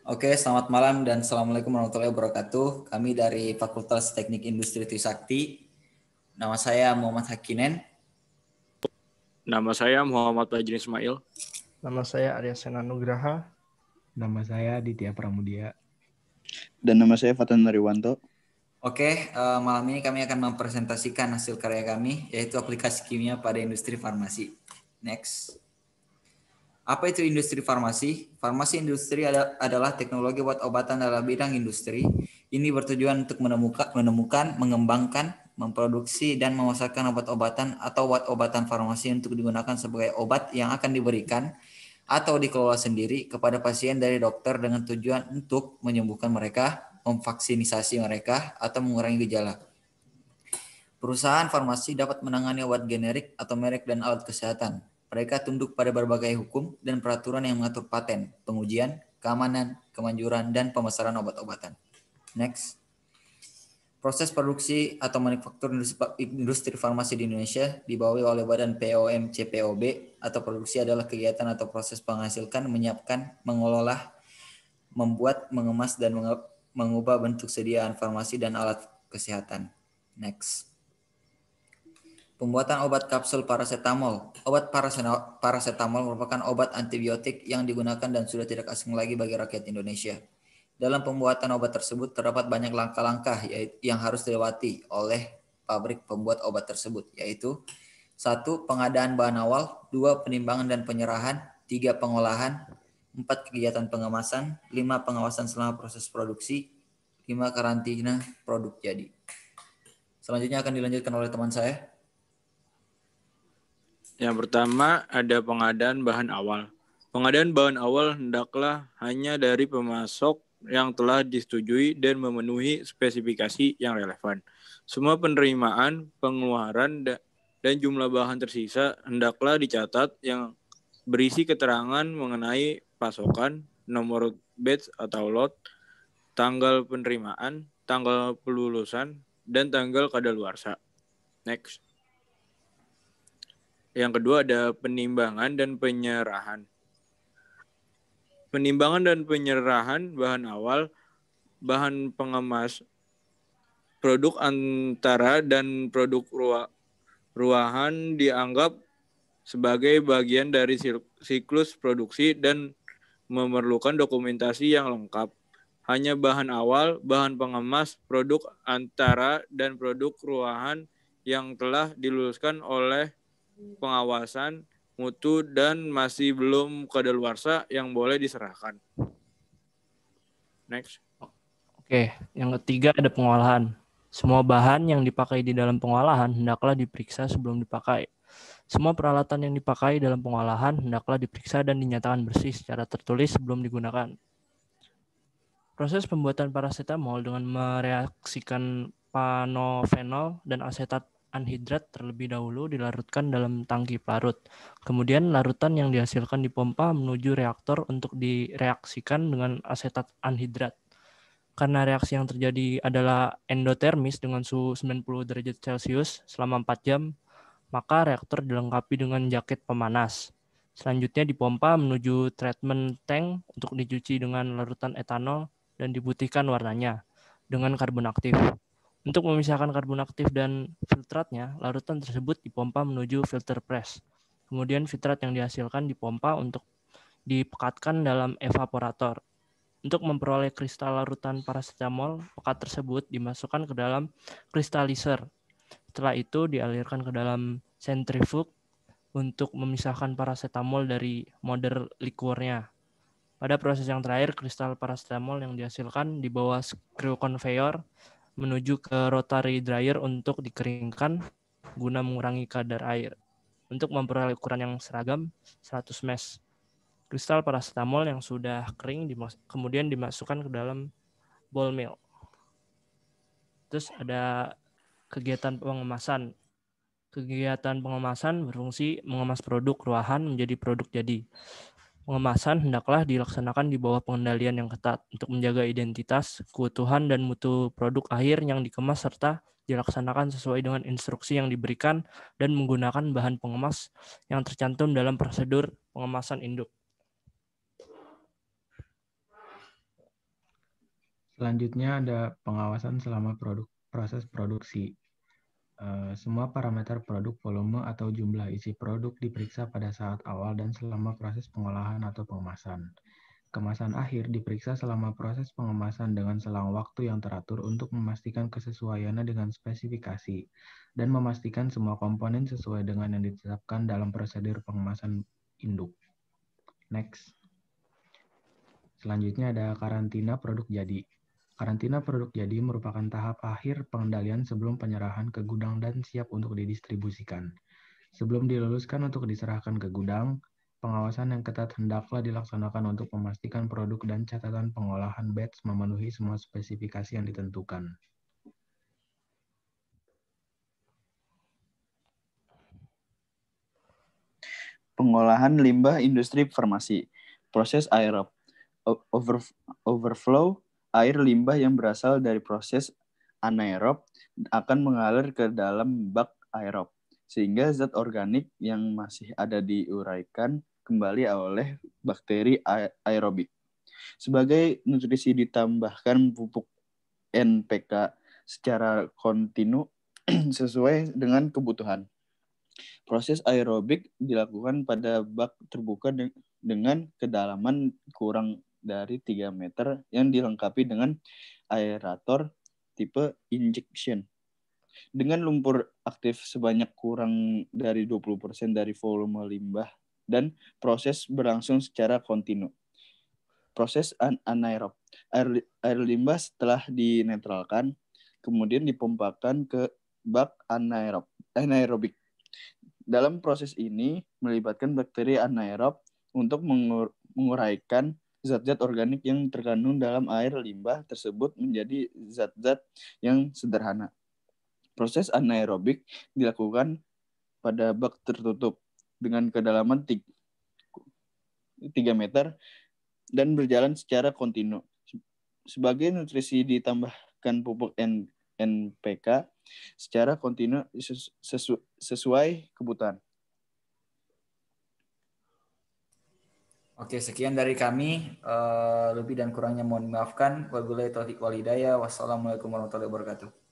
Oke, selamat malam dan Assalamualaikum warahmatullahi wabarakatuh. Kami dari Fakultas Teknik Industri Trisakti. Nama saya Muhammad Hakinen. Nama saya Muhammad Fajrin Ismail. Nama saya Arya Sena Nugraha. Nama saya Ditya Pramudia. Dan nama saya Fatan Nariwanto. Oke, malam ini kami akan mempresentasikan hasil karya kami, yaitu aplikasi kimia pada industri farmasi. Next. Apa itu industri farmasi? Farmasi industri adalah teknologi obat-obatan dalam bidang industri. Ini bertujuan untuk menemukan, mengembangkan, memproduksi, dan memasarkan obat-obatan atau obat-obatan farmasi untuk digunakan sebagai obat yang akan diberikan atau dikelola sendiri kepada pasien dari dokter dengan tujuan untuk menyembuhkan mereka, memvaksinisasi mereka, atau mengurangi gejala. Perusahaan farmasi dapat menangani obat generik atau merek dan alat kesehatan. Mereka tunduk pada berbagai hukum dan peraturan yang mengatur paten, pengujian, keamanan, kemanjuran, dan pemasaran obat-obatan. Next. Proses produksi atau manufaktur industri farmasi di Indonesia dibawahi oleh Badan POM CPOB atau produksi adalah kegiatan atau proses menghasilkan, menyiapkan, mengolah, membuat, mengemas, dan mengubah bentuk sediaan farmasi dan alat kesehatan. Next. Pembuatan obat kapsul parasetamol. Obat parasetamol merupakan obat antibiotik yang digunakan dan sudah tidak asing lagi bagi rakyat Indonesia. Dalam pembuatan obat tersebut terdapat banyak langkah-langkah yang harus dilewati oleh pabrik pembuat obat tersebut, yaitu 1. Pengadaan bahan awal, 2. Penimbangan dan penyerahan, 3. Pengolahan, 4. Kegiatan pengemasan, 5. Pengawasan selama proses produksi, 5. Karantina produk jadi. Selanjutnya akan dilanjutkan oleh teman saya. Yang pertama ada pengadaan bahan awal. Pengadaan bahan awal hendaklah hanya dari pemasok yang telah disetujui dan memenuhi spesifikasi yang relevan. Semua penerimaan, pengeluaran, dan jumlah bahan tersisa hendaklah dicatat yang berisi keterangan mengenai pasokan, nomor batch atau lot, tanggal penerimaan, tanggal pelulusan, dan tanggal kadaluarsa. Next. Yang kedua ada penimbangan dan penyerahan. Penimbangan dan penyerahan bahan awal, bahan pengemas, produk antara dan produk ruahan dianggap sebagai bagian dari siklus produksi dan memerlukan dokumentasi yang lengkap. Hanya bahan awal, bahan pengemas, produk antara, dan produk ruahan yang telah diluluskan oleh pengawasan mutu dan masih belum kadaluarsa yang boleh diserahkan. Next. Oke, yang ketiga ada pengolahan. Semua bahan yang dipakai di dalam pengolahan hendaklah diperiksa sebelum dipakai. Semua peralatan yang dipakai dalam pengolahan hendaklah diperiksa dan dinyatakan bersih secara tertulis sebelum digunakan. Proses pembuatan parasetamol dengan mereaksikan panofenol dan asetat anhidrat terlebih dahulu dilarutkan dalam tangki pelarut. Kemudian larutan yang dihasilkan dipompa menuju reaktor untuk direaksikan dengan asetat anhidrat. Karena reaksi yang terjadi adalah endotermis dengan suhu 90 derajat Celcius selama 4 jam, maka reaktor dilengkapi dengan jaket pemanas. Selanjutnya dipompa menuju treatment tank untuk dicuci dengan larutan etanol dan diputihkan warnanya dengan karbon aktif. Untuk memisahkan karbon aktif dan filtratnya, larutan tersebut dipompa menuju filter press. Kemudian filtrat yang dihasilkan dipompa untuk dipekatkan dalam evaporator. Untuk memperoleh kristal larutan parasetamol, pekat tersebut dimasukkan ke dalam kristalizer. Setelah itu dialirkan ke dalam sentrifug untuk memisahkan parasetamol dari model liquornya. Pada proses yang terakhir, kristal parasetamol yang dihasilkan dibawa screw conveyor menuju ke rotary dryer untuk dikeringkan guna mengurangi kadar air. Untuk memperoleh ukuran yang seragam, 100 mesh. Kristal parasetamol yang sudah kering kemudian dimasukkan ke dalam ball mill. Terus ada kegiatan pengemasan. Kegiatan pengemasan berfungsi mengemas produk ruahan menjadi produk jadi. Pengemasan hendaklah dilaksanakan di bawah pengendalian yang ketat untuk menjaga identitas, keutuhan, dan mutu produk akhir yang dikemas serta dilaksanakan sesuai dengan instruksi yang diberikan dan menggunakan bahan pengemas yang tercantum dalam prosedur pengemasan induk. Selanjutnya ada pengawasan selama proses produksi. Semua parameter produk, volume, atau jumlah isi produk diperiksa pada saat awal dan selama proses pengolahan atau pengemasan. Kemasan akhir diperiksa selama proses pengemasan dengan selang waktu yang teratur untuk memastikan kesesuaiannya dengan spesifikasi dan memastikan semua komponen sesuai dengan yang ditetapkan dalam prosedur pengemasan induk. Next. Selanjutnya ada karantina produk jadi. Karantina produk jadi merupakan tahap akhir pengendalian sebelum penyerahan ke gudang dan siap untuk didistribusikan. Sebelum diluluskan untuk diserahkan ke gudang, pengawasan yang ketat hendaklah dilaksanakan untuk memastikan produk dan catatan pengolahan batch memenuhi semua spesifikasi yang ditentukan. Pengolahan limbah industri farmasi. Proses aerob. Overflow air limbah yang berasal dari proses anaerob akan mengalir ke dalam bak aerob, sehingga zat organik yang masih ada diuraikan kembali oleh bakteri aerobik. Sebagai nutrisi ditambahkan pupuk NPK secara kontinu sesuai dengan kebutuhan. Proses aerobik dilakukan pada bak terbuka dengan kedalaman kurang dari 3 meter yang dilengkapi dengan aerator tipe injection. Dengan lumpur aktif sebanyak kurang dari 20% dari volume limbah dan proses berlangsung secara kontinu. Proses anaerob. Air limbah setelah dinetralkan kemudian dipompakan ke bak anaerobik. Dalam proses ini melibatkan bakteri anaerob untuk menguraikan zat-zat organik yang terkandung dalam air limbah tersebut menjadi zat-zat yang sederhana. Proses anaerobik dilakukan pada bak tertutup dengan kedalaman 3 meter dan berjalan secara kontinu. Sebagai nutrisi ditambahkan pupuk NPK secara kontinu sesuai kebutuhan. Oke, sekian dari kami. Lebih dan kurangnya mohon dimaafkan. Wabillahi taufiq wal hidayah. Wassalamualaikum warahmatullahi wabarakatuh.